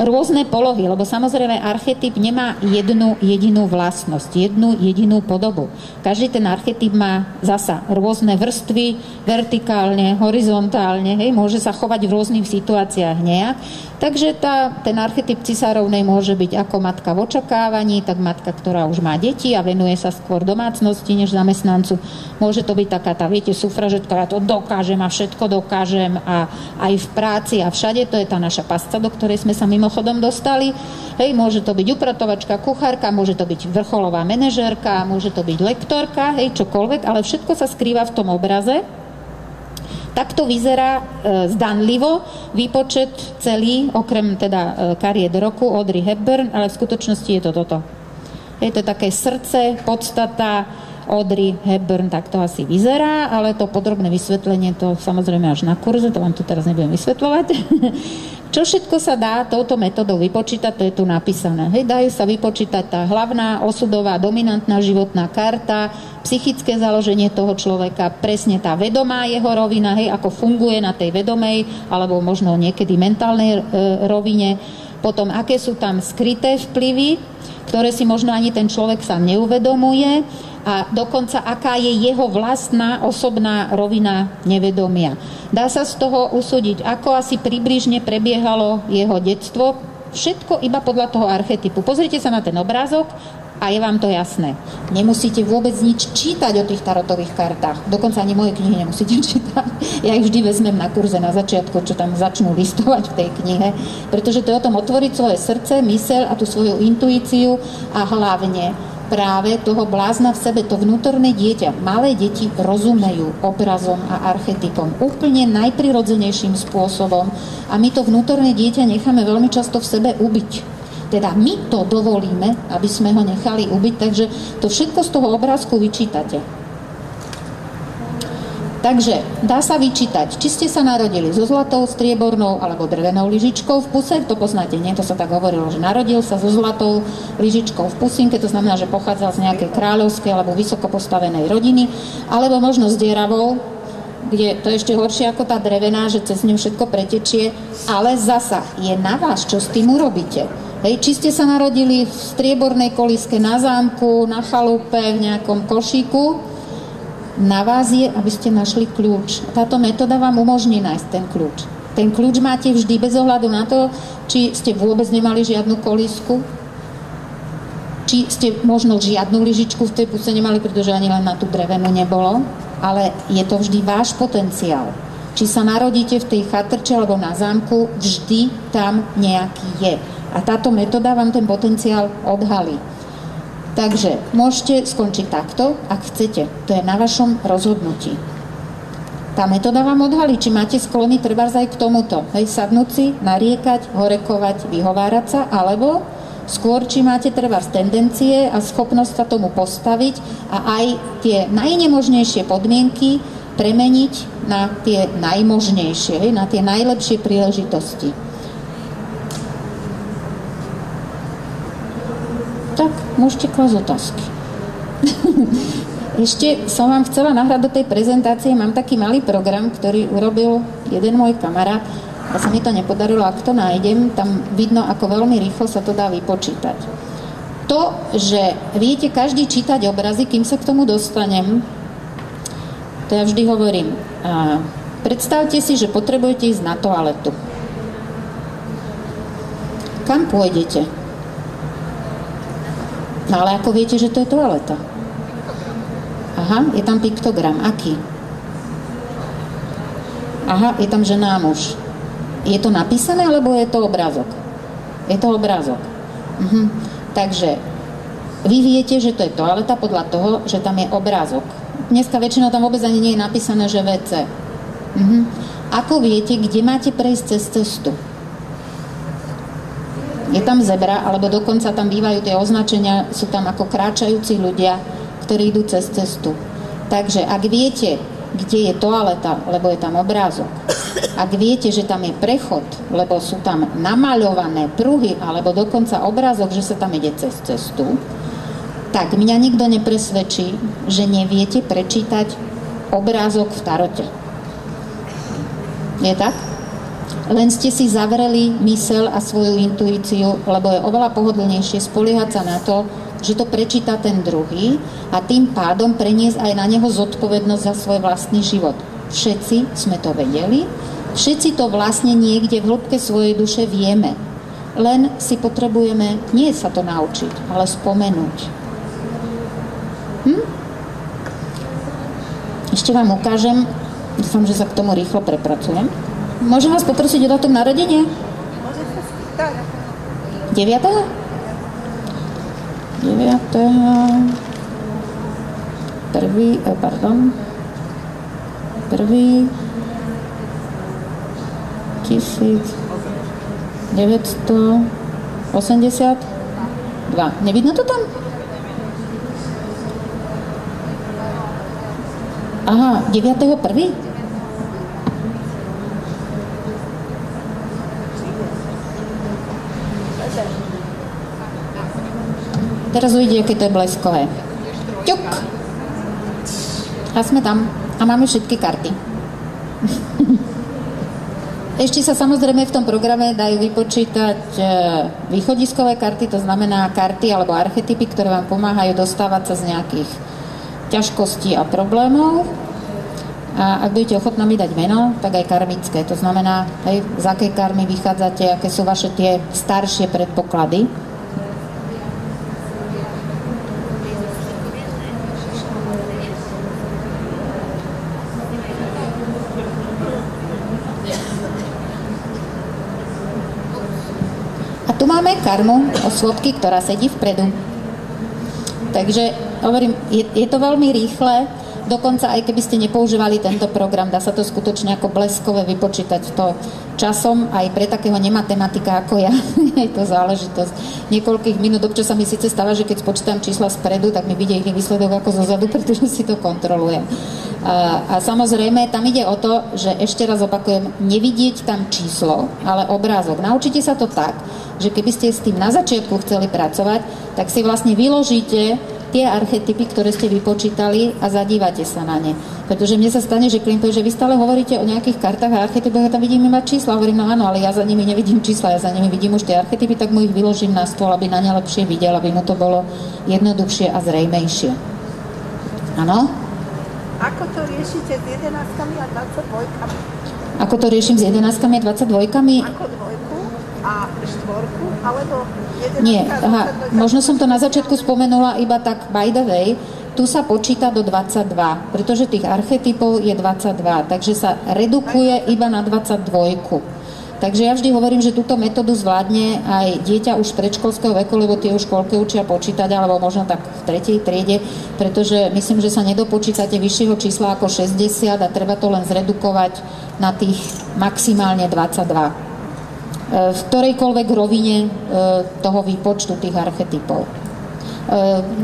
Rôzne polohy, lebo samozrejme archetyp nemá jednu jedinú vlastnosť, jednu jedinú podobu. Každý ten archetyp má zasa rôzne vrstvy, vertikálne, horizontálne, hej, môže sa chovať v rôznych situáciách nejak. Takže ten archetyp cisárovnej môže byť ako matka v očakávaní, tak matka, ktorá už má deti a venuje sa skôr domácnosti než zamestnancu. Môže to byť taká tá, viete, sufražetka, ja to dokážem a všetko dokážem a aj v práci a všade, to je tá naša pasca, do ktorej sme sa mimochodom dostali. Hej, môže to byť upratovačka, kuchárka, môže to byť vrcholová manažérka, môže to byť lektorka, hej, čokoľvek, ale všetko sa skrýva v tom obraze. Takto vyzerá zdanlivo výpočet celý, okrem teda kariet roku Audrey Hepburn, ale v skutočnosti je to toto. Je to také srdce, podstata Audrey Hepburn, tak to asi vyzerá, ale to podrobné vysvetlenie, to samozrejme až na kurze, to vám tu teraz nebudem vysvetľovať. Čo všetko sa dá touto metodou vypočítať, to je tu napísané. Hej, dajú sa vypočítať tá hlavná, osudová, dominantná životná karta, psychické založenie toho človeka, presne tá vedomá jeho rovina, hej, ako funguje na tej vedomej, alebo možno niekedy mentálnej rovine. Potom, aké sú tam skryté vplyvy, ktoré si možno ani ten človek sám neuvedomuje, a dokonca aká je jeho vlastná osobná rovina nevedomia. Dá sa z toho usúdiť, ako asi približne prebiehalo jeho detstvo, všetko iba podľa toho archetypu. Pozrite sa na ten obrázok a je vám to jasné. Nemusíte vôbec nič čítať o tých tarotových kartách. Dokonca ani moje knihy nemusíte čítať. Ja ich vždy vezmem na kurze na začiatku, čo tam začnú listovať v tej knihe, pretože to je o tom otvoriť svoje srdce, myseľ a tú svoju intuíciu a hlavne práve toho blázna v sebe, to vnútorné dieťa. Malé deti rozumejú obrazom a archetypom úplne najprirodzenejším spôsobom a my to vnútorné dieťa necháme veľmi často v sebe ubiť. Teda my to dovolíme, aby sme ho nechali ubiť, takže to všetko z toho obrázku vyčítate. Takže dá sa vyčítať, či ste sa narodili so zlatou, striebornou alebo drevenou lyžičkou v puse, to poznáte, nie? To sa tak hovorilo, že narodil sa so zlatou lyžičkou v pusinke, to znamená, že pochádzal z nejakej kráľovskej alebo vysoko postavenej rodiny, alebo možno z dieravou, kde to je ešte horšie ako tá drevená, že cez ňu všetko pretečie, ale zasa je na vás, čo s tým urobíte. Hej, či ste sa narodili v striebornej kolíske na zámku, na chalupe, v nejakom košíku, na vás je, aby ste našli kľúč. Táto metóda vám umožní nájsť ten kľúč. Ten kľúč máte vždy bez ohľadu na to, či ste vôbec nemali žiadnu kolísku, či ste možno žiadnu lyžičku v tej puse nemali, pretože ani len na tú drevenú nebolo, ale je to vždy váš potenciál. Či sa narodíte v tej chatrče alebo na zámku, vždy tam nejaký je. A táto metóda vám ten potenciál odhalí. Takže môžete skončiť takto, ak chcete. To je na vašom rozhodnutí. Tá metóda vám odhalí, či máte sklony trebárs aj k tomuto. Hej, sadnúť si, nariekať, horekovať, vyhovárať sa, alebo skôr, či máte trebárs tendencie a schopnosť sa tomu postaviť a aj tie najnemožnejšie podmienky premeniť na tie najmožnejšie, hej, na tie najlepšie príležitosti. Tak, môžete klásť otázky. Ešte som vám chcela nahrať do tej prezentácie, mám taký malý program, ktorý urobil jeden môj kamarát a sa mi to nepodarilo, ak to nájdem, tam vidno, ako veľmi rýchlo sa to dá vypočítať. To, že viete každý čítať obrazy, kým sa k tomu dostanem, to ja vždy hovorím. Predstavte si, že potrebujete ísť na toaletu. Kam pôjdete? No ale ako viete, že to je toaleta? Aha, je tam piktogram. Aký? Aha, je tam žena a muž. Je to napísané, alebo je to obrázok? Je to obrázok. Takže vy viete, že to je toaleta podľa toho, že tam je obrázok. Dneska väčšinou tam vôbec ani nie je napísané, že WC. Ako viete, kde máte prejsť cez cestu? Je tam zebra, alebo dokonca tam bývajú tie označenia, sú tam ako kráčajúci ľudia, ktorí idú cez cestu. Takže ak viete, kde je toaleta, lebo je tam obrázok, ak viete, že tam je prechod, lebo sú tam namaľované pruhy, alebo dokonca obrázok, že sa tam ide cez cestu, tak mňa nikto nepresvedčí, že neviete prečítať obrázok v tarote. Je tak? Len ste si zavreli myseľ a svoju intuíciu, lebo je oveľa pohodlnejšie spoliehať sa na to, že to prečíta ten druhý a tým pádom preniesť aj na neho zodpovednosť za svoj vlastný život. Všetci sme to vedeli, všetci to vlastne niekde v hĺbke svojej duše vieme. Len si potrebujeme nie sa to naučiť, ale spomenúť. Ešte vám ukážem, dúfam, že sa k tomu rýchlo prepracujem. Môžem vás poprosiť o dátum narodenia? 9. 1982. Nevidno to tam? Aha, 9.1. Teraz uvidíte, aké to je bleskové. Ťuk! A sme tam. A máme všetky karty. Ešte sa samozrejme v tom programe dajú vypočítať východiskové karty, to znamená karty alebo archetypy, ktoré vám pomáhajú dostávať sa z nejakých ťažkostí a problémov. A ak budete ochotná mi dať meno, tak aj karmické. To znamená, hej, z akej karmy vychádzate, aké sú vaše tie staršie predpoklady. Tu máme karmu osôbky, ktorá sedí vpredu. Takže hovorím, je to veľmi rýchle, dokonca aj keby ste nepoužívali tento program, dá sa to skutočne ako bleskové vypočítať to časom, aj pre takého nematematika ako ja. Je to záležitosť niekoľkých minút. Občas sa mi síce stáva, že keď spočítam čísla spredu, tak mi vidie iný výsledok ako zozadu, pretože si to kontrolujem. A samozrejme, tam ide o to, že ešte raz opakujem, nevidieť tam číslo, ale obrázok. Naučite sa to tak, že keby ste s tým na začiatku chceli pracovať, tak si vlastne vyložíte tie archetypy, ktoré ste vypočítali a zadívate sa na ne. Pretože mne sa stane, že klient povie, že vy stále hovoríte o nejakých kartách a archetypoch a tam vidím iba čísla. Hovorím, no áno, ale ja za nimi nevidím čísla, ja za nimi vidím už tie archetypy, tak mu ich vyložím na stôl, aby na ne lepšie videl, aby mu to bolo jednoduchšie a zrejmejšie. Áno? Ako to riešite s 11 a 22? Ako to riešim s 11 a 22? Ako dvojku a štvorku, alebo 11 Nie, aha, možno som to na začiatku spomenula iba tak by the way. Tu sa počíta do 22, pretože tých archetypov je 22, takže sa redukuje iba na 22. Takže ja vždy hovorím, že túto metódu zvládne aj dieťa už predškolského veku, lebo tie už školke učia počítať, alebo možno tak v 3. triede, pretože myslím, že sa nedopočítate vyššieho čísla ako 60 a treba to len zredukovať na tých maximálne 22. V ktorejkoľvek rovine toho výpočtu tých archetypov.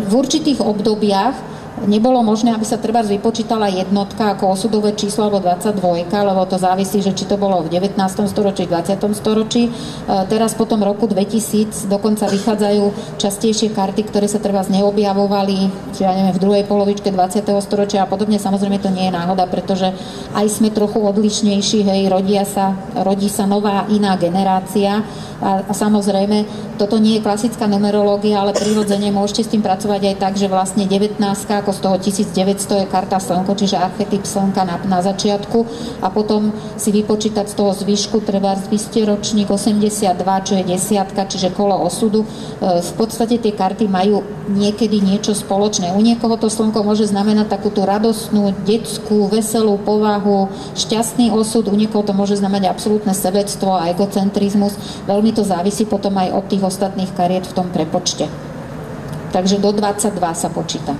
V určitých obdobiach nebolo možné, aby sa treba vypočítala jednotka ako osudové číslo alebo 22, lebo to závisí, že či to bolo v 19. storočí, 20. storočí. Teraz po tom roku 2000 dokonca vychádzajú častejšie karty, ktoré sa treba neobjavovali, či ja neviem, v druhej polovičke 20. storočia a podobne. Samozrejme to nie je náhoda, pretože aj sme trochu odlišnejší, hej, rodí sa nová iná generácia a samozrejme toto nie je klasická numerológia, ale prirodzene môžete s tým pracovať aj tak, že vlastne 19 ako z toho 1900 je karta slnko, čiže archetyp slnka na začiatku a potom si vypočítať z toho zvyšku, treba vy ste ročník 82, čo je desiatka, čiže kolo osudu. V podstate tie karty majú niekedy niečo spoločné. U niekoho to slnko môže znamenať takú tú radostnú, detskú, veselú povahu, šťastný osud, u niekoho to môže znamenať absolútne sebectvo a egocentrizmus. Veľmi to závisí potom aj od tých ostatných kariet v tom prepočte. Takže do 22 sa počíta.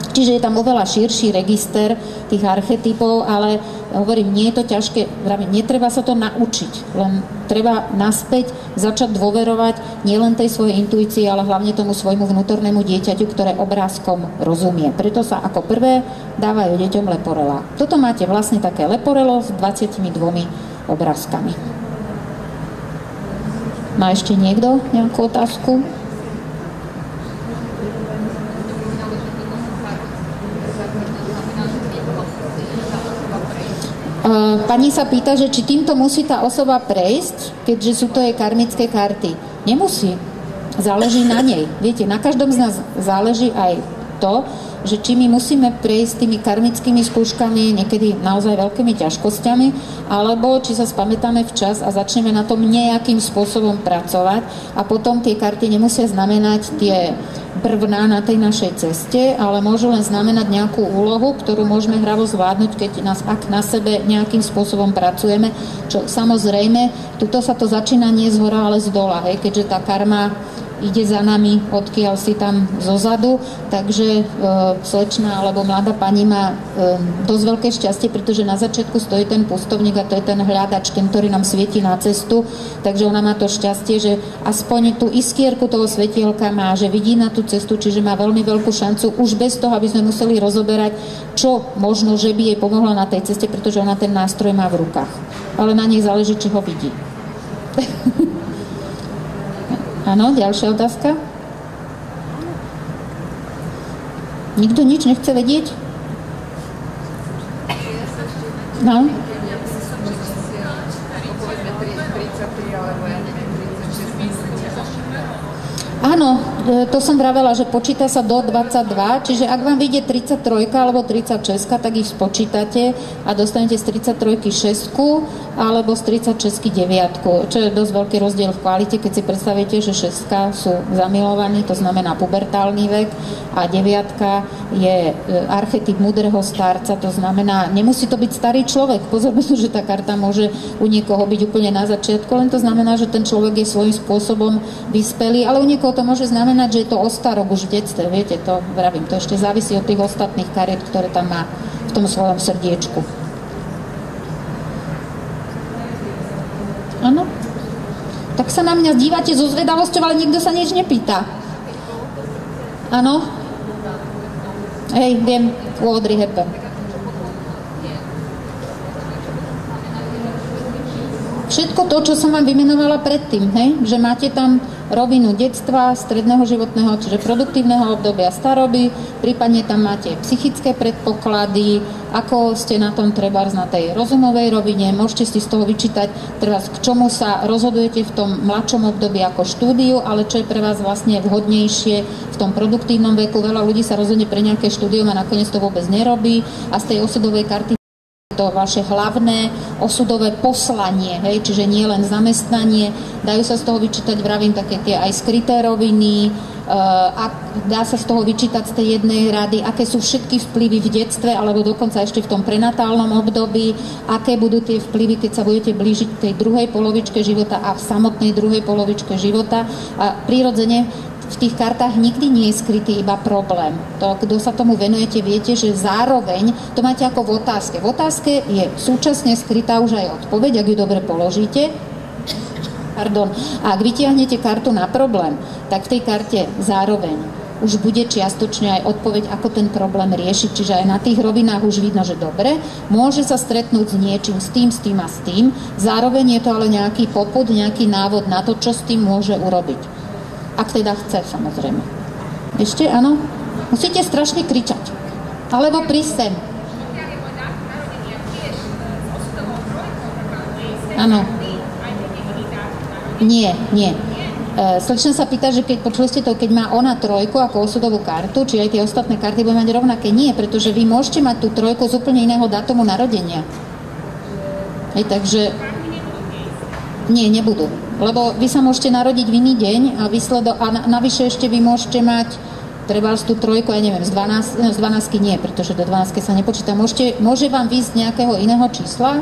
Čiže je tam oveľa širší register tých archetypov, ale hovorím, nie je to ťažké, netreba sa to naučiť, len treba naspäť začať dôverovať nielen tej svojej intuícii, ale hlavne tomu svojmu vnútornému dieťaťu, ktoré obrázkom rozumie. Preto sa ako prvé dávajú deťom leporelá. Toto máte vlastne také leporelo s 22 obrázkami. Má ešte niekto nejakú otázku? Pani sa pýta, že či týmto musí tá osoba prejsť, keďže sú to jej karmické karty. Nemusí. Záleží na nej. Viete, na každom z nás záleží aj to, že či my musíme prejsť tými karmickými skúškami, niekedy naozaj veľkými ťažkosťami, alebo či sa spamätáme včas a začneme na tom nejakým spôsobom pracovať a potom tie karty nemusia znamenať tie brvná na tej našej ceste, ale môžu len znamenať nejakú úlohu, ktorú môžeme hravo zvládnuť, ak na sebe nejakým spôsobom pracujeme, čo samozrejme, tuto sa to začína nie z hora, ale z dola, hej, keďže tá karma ide za nami, odkiaľ si tam zozadu, takže slečna alebo mladá pani má dosť veľké šťastie, pretože na začiatku stojí ten pustovník a to je ten hľadač, ten, ktorý nám svieti na cestu, takže ona má to šťastie, že aspoň tú iskierku toho svetielka má, že vidí na tú cestu, čiže má veľmi veľkú šancu už bez toho, aby sme museli rozoberať, čo možno, že by jej pomohlo na tej ceste, pretože ona ten nástroj má v rukách. Ale na nej záleží, či ho vidí. Áno, ďalšia otázka? Nikto nič nechce vedieť? No? Áno, to som vravela, že počíta sa do 22, čiže ak vám vyjde 33 alebo 36, tak ich spočítate a dostanete z 33 6 alebo z 36 9, čo je dosť veľký rozdiel v kvalite, keď si predstavíte, že 6 sú zamilovaní, to znamená pubertálny vek a 9 je archetyp múdreho starca, to znamená, nemusí to byť starý človek, pozor, že tá karta môže u niekoho byť úplne na začiatku, len to znamená, že ten človek je svojím spôsobom vyspelý, ale u niekoho to môže znamenať, že je to ostarok už v detstve, viete, to vravím, to ešte závisí od tých ostatných kariet, ktoré tam má v tom svojom srdiečku. Áno? Tak sa na mňa dívate so zvedavosťou, ale nikto sa nič nepýta. Áno? Hej, viem, u Audrey Hepburn. Všetko to, čo som vám vymenovala predtým, hej? Že máte tam rovinu detstva, stredného životného, čiže produktívneho obdobia staroby, prípadne tam máte psychické predpoklady, ako ste na tom trebárs na tej rozumovej rovine, môžete si z toho vyčítať trebárs, k čomu sa rozhodujete v tom mladšom období ako štúdiu, ale čo je pre vás vlastne vhodnejšie v tom produktívnom veku. Veľa ľudí sa rozhodne pre nejaké štúdium a nakoniec to vôbec nerobí a z tej osudovej karty to vaše hlavné osudové poslanie, hej, čiže nie len zamestnanie, dajú sa z toho vyčítať, vravím, také tie aj skryté roviny, a dá sa z toho vyčítať z tej jednej rady, aké sú všetky vplyvy v detstve, alebo dokonca ešte v tom prenatálnom období, aké budú tie vplyvy, keď sa budete blížiť k tej druhej polovičke života a v samotnej druhej polovičke života. A prirodzene v tých kartách nikdy nie je skrytý iba problém. To, kto sa tomu venujete, viete, že zároveň to máte ako v otázke. V otázke je súčasne skrytá už aj odpoveď, ak ju dobre položíte. A ak vytiahnete kartu na problém, tak v tej karte zároveň už bude čiastočne aj odpoveď, ako ten problém riešiť. Čiže aj na tých rovinách už vidno, že dobre, môže sa stretnúť s niečím, s tým a s tým. Zároveň je to ale nejaký popud, nejaký návod na to, čo s tým môže urobiť. Ak teda chce, samozrejme. Ešte, áno? Musíte strašne kričať. Alebo prísť sem. Áno. Nie. Slečna sa pýta, že keď počuli ste to, keď má ona trojku ako osudovú kartu, či aj tie ostatné karty budú mať rovnaké. Nie, pretože vy môžete mať tú trojku z úplne iného dátumu narodenia. Takže... Nie, nebudú. Lebo vy sa môžete narodiť v iný deň a navyše ešte vy môžete mať trebárs tú trojku, ja neviem, z 12 nie, pretože do 12 sa nepočíta. Môže vám výjsť nejakého iného čísla,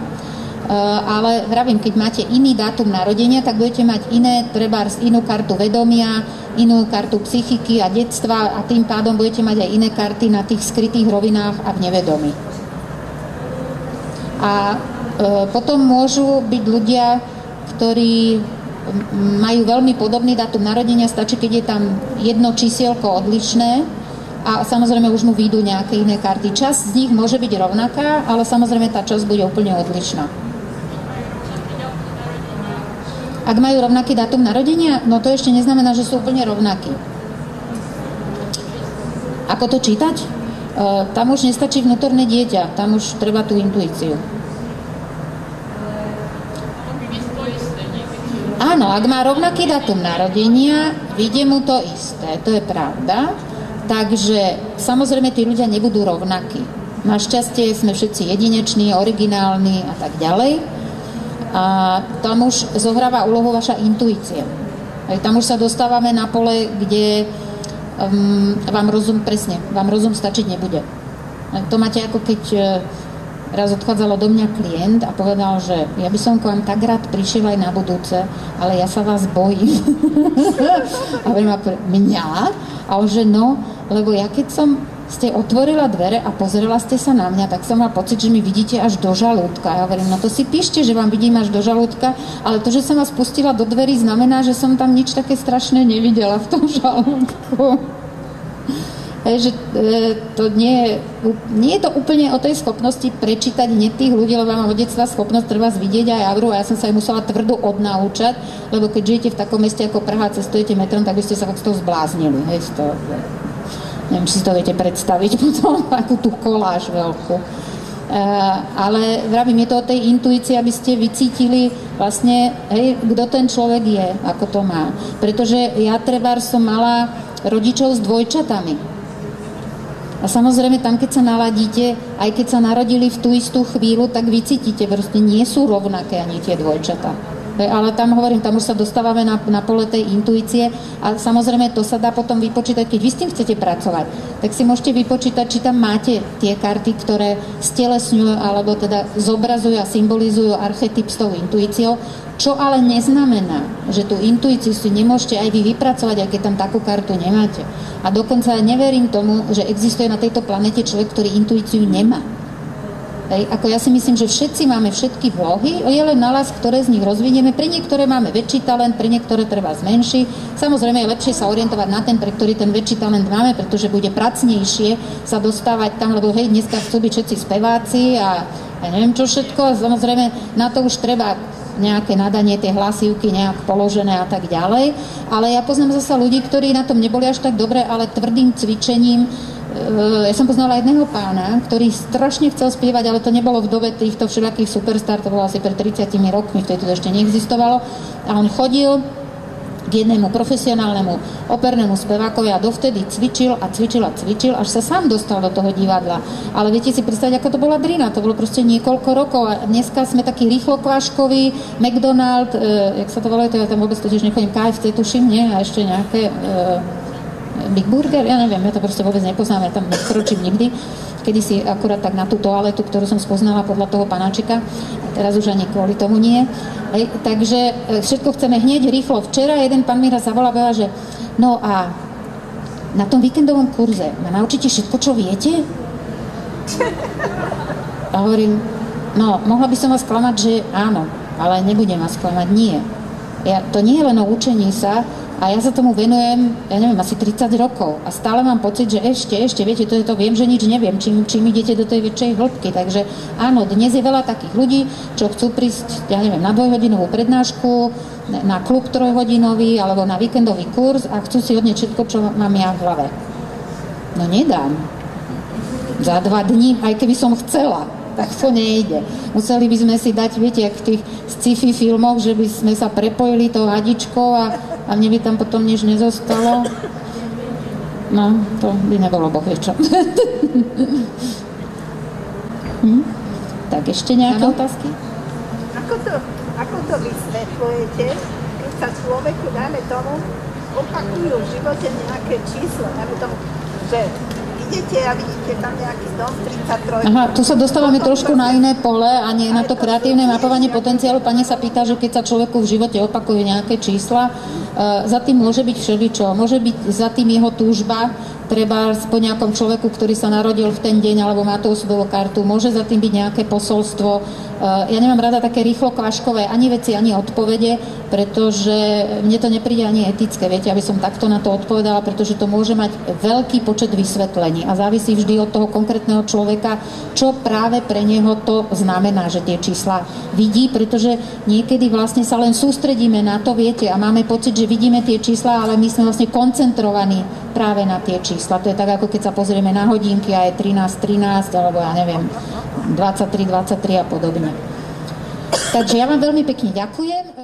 ale vravím, keď máte iný dátum narodenia, tak budete mať trebárs inú kartu vedomia, inú kartu psychiky a detstva a tým pádom budete mať aj iné karty na tých skrytých rovinách a v nevedomí. A potom môžu byť ľudia, ktorí majú veľmi podobný dátum narodenia, stačí, keď je tam jedno čísielko odlišné a samozrejme už mu výjdu nejaké iné karty. Časť z nich môže byť rovnaká, ale samozrejme tá časť bude úplne odlišná. Ak majú rovnaký dátum narodenia, no to ešte neznamená, že sú úplne rovnakí. Ako to čítať? Tam už nestačí vnútorné dieťa, tam už treba tú intuíciu. Áno, ak má rovnaký dátum narodenia, vyjde mu to isté, to je pravda. Takže samozrejme tí ľudia nebudú rovnakí. Našťastie sme všetci jedineční, originálni a tak ďalej. A tam už zohráva úlohu vaša intuícia. Tam už sa dostávame na pole, kde vám rozum stačiť nebude. To máte ako keď raz odchádzalo do mňa klient a povedal, že ja by som k vám tak rád prišiel aj na budúce, ale ja sa vás bojím. A mňa? A on že no, lebo ja keď ste otvorila dvere a pozrela ste sa na mňa, tak som mal pocit, že mi vidíte až do žalúdka. Ja hovorím, no to si píšte, že vám vidím až do žalúdka, ale to, že som vás pustila do dverí, znamená, že som tam nič také strašné nevidela v tom žalúdku. Že to nie je to úplne o tej schopnosti prečítať hneď tých ľudí, lebo mám od detstva schopnosť treba vidieť aj auru a ja som sa aj musela tvrdo odnaučať, lebo keď žijete v takom meste ako Praha a cestujete metrom, tak by ste sa fakt z toho zbláznili. Neviem, či si to viete predstaviť potom, akú tú koláž veľkú. Ale vravím, je to o tej intuícii, aby ste vycítili vlastne, kto ten človek je, ako to má. Pretože ja trebárs som mala rodičov s dvojčatami. A samozrejme tam, keď sa naladíte, aj keď sa narodili v tú istú chvíľu, tak vycítite, proste nie sú rovnaké ani tie dvojčatá. Ale tam hovorím, tam už sa dostávame na pole tej intuície a samozrejme to sa dá potom vypočítať, keď vy s tým chcete pracovať, tak si môžete vypočítať, či tam máte tie karty, ktoré stelesňujú alebo teda zobrazujú a symbolizujú archetyp s tou intuíciou, čo ale neznamená, že tú intuíciu si nemôžete aj vy vypracovať, aj keď tam takú kartu nemáte. A dokonca neverím tomu, že existuje na tejto planete človek, ktorý intuíciu nemá. Ako ja si myslím, že všetci máme všetky vlohy, je len na nás, ktoré z nich rozvinieme. Pre niektoré máme väčší talent, pre niektoré treba zmenší. Samozrejme je lepšie sa orientovať na ten, pre ktorý ten väčší talent máme, pretože bude pracnejšie sa dostávať tam, lebo hej, dneska chcú byť všetci speváci a neviem čo všetko. Samozrejme na to už treba nejaké nadanie, tie hlasivky nejak položené a tak ďalej. Ale ja poznám zasa ľudí, ktorí na tom neboli až tak dobre, ale tvrdým cvičením. Ja som poznala jedného pána, ktorý strašne chcel spievať, ale to nebolo v dobe týchto všelijakých superstar, to bolo asi pred 30 rokmi, vtedy to ešte neexistovalo. A on chodil k jednému profesionálnemu opernému spevákovi a dovtedy cvičil, až sa sám dostal do toho divadla. Ale viete si predstaviť, ako to bola drina, to bolo proste niekoľko rokov a dneska sme takí rýchlokváškoví, McDonald, jak sa to volá, to ja tam vôbec totiž nechodím, KFC tuším, nie? A ešte nejaké... Big Burger, ja neviem, ja to proste vôbec nepoznám, ja tam nekročím nikdy. Kedysi akurát tak na tú toaletu, ktorú som spoznala podľa toho panáčika, teraz už ani kvôli tomu nie. Takže všetko chceme hneď, rýchlo. Včera jeden pán mi raz zavolal, že no a na tom víkendovom kurze ma naučíte všetko, čo viete? A hovorím, no, mohla by som vás klamať, že áno, ale nebudem vás klamať, nie. To nie je len o učení sa, a ja sa tomu venujem, ja neviem, asi 30 rokov a stále mám pocit, že ešte, viete, to viem, že nič neviem, čím idete do tej väčšej hĺbky, takže áno, dnes je veľa takých ľudí, čo chcú prísť, ja neviem, na 2-hodinovú prednášku, na klub 3-hodinový alebo na víkendový kurz a chcú si odnieť všetko, čo mám ja v hlave. No nedám. Za 2 dní, aj keby som chcela, tak to nejde. Museli by sme si dať, viete, jak v tých sci-fi filmoch, že by sme sa prepojili tou hadičkou a mne by tam potom nič nezostalo. No, to by nebolo bohvie čo. Tak ešte nejaké otázky? Ako to vysvetľujete, keď sa človeku, dáme tomu, opakujú v živote nejaké číslo, dáme tomu, že idete a vidíte tam nejaký dom 33. Aha, tu sa dostávame trošku na iné pole a nie na to kreatívne mapovanie potenciálu. Pani sa pýta, že keď sa človeku v živote opakujú nejaké čísla, za tým môže byť všeličo. Môže byť za tým jeho túžba, treba po nejakom človeku, ktorý sa narodil v ten deň alebo má tú osudovú kartu, môže za tým byť nejaké posolstvo. Ja nemám rada také rýchlo kvaškové ani veci, ani odpovede, pretože mne to nepríde ani etické, viete, aby som takto na to odpovedala, pretože to môže mať veľký počet vysvetlení a závisí vždy od toho konkrétneho človeka, čo práve pre neho to znamená, že tie čísla vidí, pretože niekedy vlastne sa len sústredíme na to, viete, a máme pocit, že vidíme tie čísla, ale my sme vlastne koncentrovaní práve na tie čísla. To je tak, ako keď sa pozrieme na hodinky a je 13, alebo ja neviem, 23 a podobne. Takže ja vám veľmi pekne ďakujem.